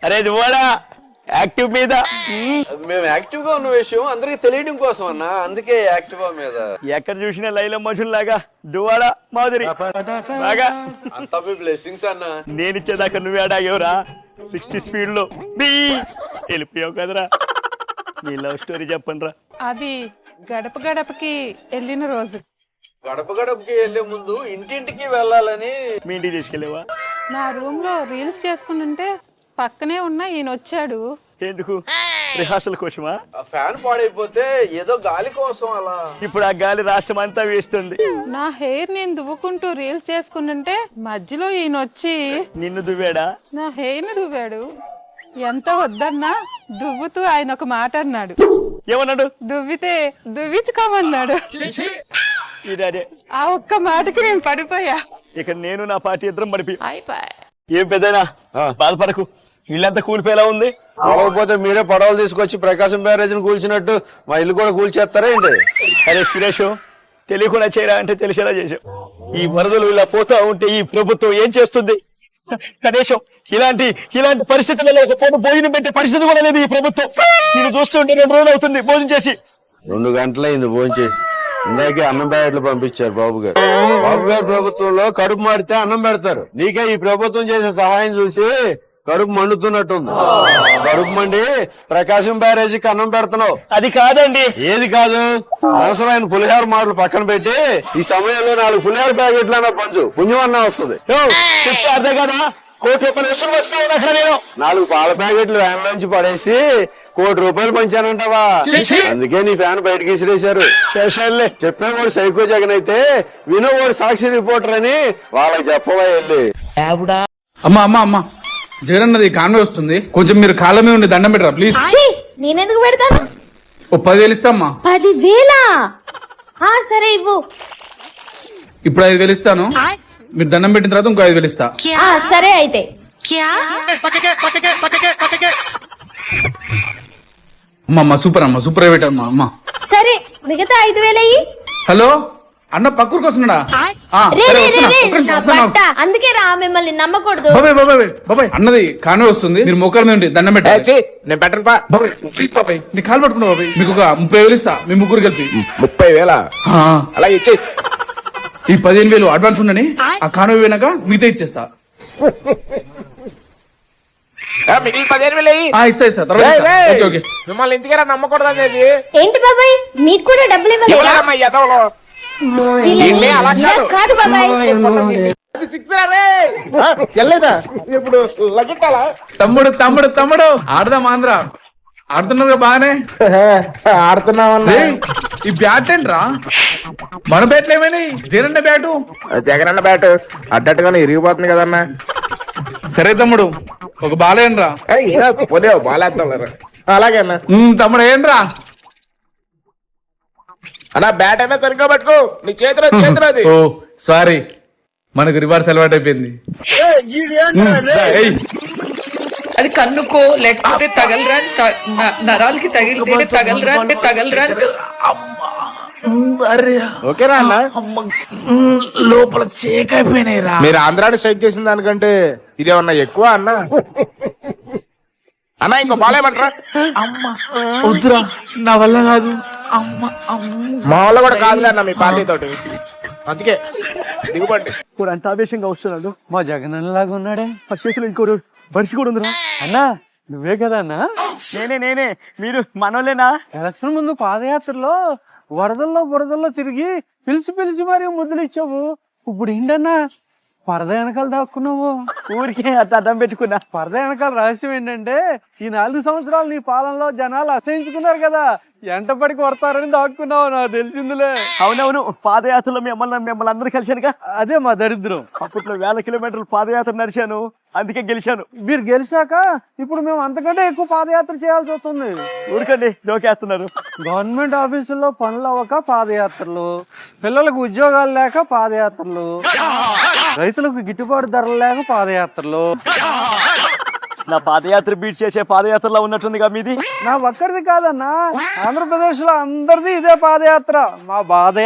అరే దువ్వాడా యాక్టివ్ మీద మేము యాక్టివ్ గా ఉన్న విషయం అందరికి తెలియడం కోసం అన్న, అందుకే యాక్టివ్ మీద. ఎక్కడ చూసినా లైల మనుషుల్లాగా దువ్వాడా మాదిరి బాగా అంతా మీ బ్లెస్సింగ్స్ అన్న. నేను ఇచ్చేదాకా నువ్వే ఆడాగేవరా 60 స్పీడ్ లో వెళ్ళిపోయావు కదరా. నీ లవ్ స్టోరీ చెప్పండి రా. అది గడప గడపకి వెళ్ళిన రోజు. గడప గడపకి వెళ్లే ముందు ఇంటింటికి వెళ్ళాలని. మీ ఇంటికి తీసుకెళ్ళేవా? నా రూమ్ లో రీల్స్ చేసుకుంటుంటే పక్కనే ఉన్న ఈయన వచ్చాడు. ఎందుకు? రిహార్సల్ కోసమా? ఫ్యాన్ పాడైపోతే ఏదో గాలి కోసం అలా. ఇప్పుడు ఆ గాలి రాష్ట్రం అంతా వేస్తుంది. నా హెయిర్ నేను దువ్వుకుంటూ రీల్స్ చేసుకుంటుంటే మధ్యలో ఈయన వచ్చి నిన్ను దువ్వాడా? నా హెయిర్ ని దువ్వాడు. ఎంత వద్దన్నా దువ్వుతూ ఆయన ఒక మాట అన్నాడు. ఏమన్నాడు? దువ్వితే దువ్వించుకోమన్నాడు. ఇదే ఆ ఒక్క మాటకి నేను పడిపోయా. ఇక నేను నా పార్టీ ఇద్దరం పడిపోయి. ఏం పెద్దనా బాధపడకు, ఇల్లంతా కూలిపోయేలా ఉంది. అవ్వకపోతే మీరే పడవలు తీసుకొచ్చి ప్రకాశం బ్యారేజ్ ని కూల్చినట్టు మా ఇల్లు కూడా కూల్చేస్తారా ఏంటి? అరే సురేష్, తెలియకుండా చేయరా అంటే తెలిసేలా చేసావు. ఈ వరదలు ఇలా పోతా ఉంటే ఈ ప్రభుత్వం ఏం చేస్తుంది? కనీసం ఇలాంటి పరిస్థితులలో ఒక పూట భోజనం పెట్టే పరిస్థితి కూడా లేదు ఈ ప్రభుత్వం. నేను చూస్తుంటే 2 రోజులు అవుతుంది భోజనం చేసి. 2 గంటలైంది భోజనం చేసి. ఇందాకే అన్నం ప్యాకెట్లు పంపించారు బాబు గారు. బాబు గారు ప్రభుత్వంలో కడుపు మారితే అన్నం పెడతారు. నీకే ఈ ప్రభుత్వం చేసే సహాయం చూసి కడుపు మండుతున్నట్టుంది. కడుపు మండి ప్రకాశం బ్యారేజీకి అన్నం పెడుతున్నావు. అది కాదండి. ఏది కాదు? అవసరమైన పులిహార మాటలు పక్కన పెట్టి ఈ సమయంలో 4 పులిహార ప్యాకెట్లు అన్న పంచు, పుణ్యం అన్న వస్తుంది. అర్థం కదా, ₹1,00,000 4 పాల ప్యాకెట్లు వ్యాన్ నుంచి పడేసి ₹1,00,00,000 పంచానంటావా? అందుకే నీ ఫ్యాన్ బయటకి విసిరేశారు. చెప్పిన వాడు సైకో జగన్ అయితే వినోవాడు సాక్షి రిపోర్టర్ అని వాళ్ళకి చెప్పవా వెళ్ళి. అమ్మా అమ్మా అమ్మా, జగన్ అన్నది కాన్వే వస్తుంది, కొంచెం మీరు కాళ్ళ మీద ఉండి దండం పెట్టరా ప్లీజ్. నేనెందుకు పెడతాను? ఓ 10,000 ఇస్తామ్మా. 10,000? సరే ఇవ్వు. ఇప్పుడు 5,000 ఇస్తాను, మీరు దండం పెట్టిన తర్వాత ఇంకో 5,000 ఇస్తా. సరే అయితే. అమ్మా సూపర్ అమ్మా, సూపర్ పెట్టమ్మా అమ్మా. సరే మిగతా 5,000 అయ్యి. హలో అన్న, పక్కూరికి వస్తున్నాడా? అందుకే రా, మిమ్మల్ని నమ్మకూడదు. బాబాయ్ అన్నది కాన్వే వస్తుంది, మీరు మొక్కల మీద ఉండి దండం పెట్టాలి. నేను పెట్టను పా. బాబాయ్ ప్లీజ్ బాబాయ్, నీ కాలు పట్టుకున్నా బాబాయ్. మీకు ఒక 30,000 ఇస్తా, మీ ముగ్గురు కలిపి. 30,000? అలా ఇచ్చే. ఈ 15,000 అడ్వాన్స్ ఉండని, ఆ కాన్వే పోయినాక మిగతా ఇచ్చేస్తా. మిగిలిన 15,000 ఇస్తా తర్వాత ఇస్తా. Okay okay. మిమ్మల్ని ఇంటికి నమ్మకూడదు అనేది. ఏంటి బాబాయ్, మీకు కూడా డబ్బులు ఇవ్వలేదా? కాదు బాబాయ్. ఇప్పుడు తమ్ముడు తమ్ముడు తమ్ముడు ఆడదాం ఆంధ్ర. ఆడుతున్నావుగా బాగానే. ఆడుతున్నామన్నా. ఈ బ్యాట్ ఏంట్రా? మన బ్యాట్లు ఏమని? జగనన్న బ్యాటు. జగనన్న బ్యాట్ అడ్డట్టుగానే ఇరిగిపోతుంది కదన్నా. సరే తమ్ముడు, ఒక బాల్ ఏంట్రా? బాలేస్తాం. అలాగే అన్న. తమ్ముడు ఏంట్రా? అన్నా బ్యాట్ అయినా సరిగ్గా పట్టుకో, నీ చేతిలో అది. ఓ సారీ, మనకు రివర్స్ అలవాటు అయిపోయింది. అది కన్నుకో లేకపోతే తగలరా, నరాలకి తగిలితే తగలరా. ఓకేనా అన్న? లోపల షేక్ అయిపోయినాయి రా. మీరు ఆంధ్రాని షేక్ చేసిన దానికంటే ఇదేమన్నా ఎక్కువ అన్న. అన్న ఇంకో బాలేమంటారా? వద్దురా, నా వల్ల కాదు. మా వల్ల కూడా కాదులే అన్న మీ పార్టీ తోటి, అందుకే దిగుబండి. ఇప్పుడు అంత ఆవేశంగా వస్తున్నాడు. మా జగన్ లాగా ఉన్నాడే. ఆ చేతిలో ఇంకో బరిసి కూడా ఉందిరా. అన్నా నువ్వే కదా అన్నా? నేనే. మీరు మనోళ్ళేనా? ఎలక్షన్ ముందు పాదయాత్రలో వరదల్లో బురదల్లో తిరిగి పిలిచి మరి ముద్దులు ఇచ్చావు. ఇప్పుడు ఏంటన్నా పరద వెనకాల దాక్కున్నావు? ఊరికే అట్లా అడ్డం పెట్టుకున్నా. పరద వెనకాల రహస్యం ఏంటంటే ఈ 4 సంవత్సరాలు నీ పాలనలో జనాలు అసహించుకున్నారు కదా, ఎంటపడికి వస్తారని దాక్కున్నావు. నాకు తెలిసిందిలే. అవునవును, పాదయాత్రలో మిమ్మల్ని అందరూ కలిశానుగా. అదే మా దరిద్రం. అప్పట్లో 1000 కిలోమీటర్లు పాదయాత్ర నడిచాను, అందుకే గెలిచాను. మీరు గెలిచాక ఇప్పుడు మేము అంతకంటే ఎక్కువ పాదయాత్ర చేయాల్సి వస్తుంది. ఊరికండి జోకేస్తున్నారు. గవర్నమెంట్ ఆఫీసుల్లో పనులు అవ్వక పాదయాత్రలు, పిల్లలకు ఉద్యోగాలు లేక పాదయాత్రలు, రైతులకు గిట్టుబాటు ధరలు లేక పాదయాత్రలు. నా పాదయాత్ర బీట్ చేసే పాదయాత్రలో ఉన్నట్టుందిగా మీది. నా ఒక్కడిది కాదన్నా, ఆంధ్రప్రదేశ్ లో అందరిది ఇదే పాదయాత్ర. మా పాదయాత్ర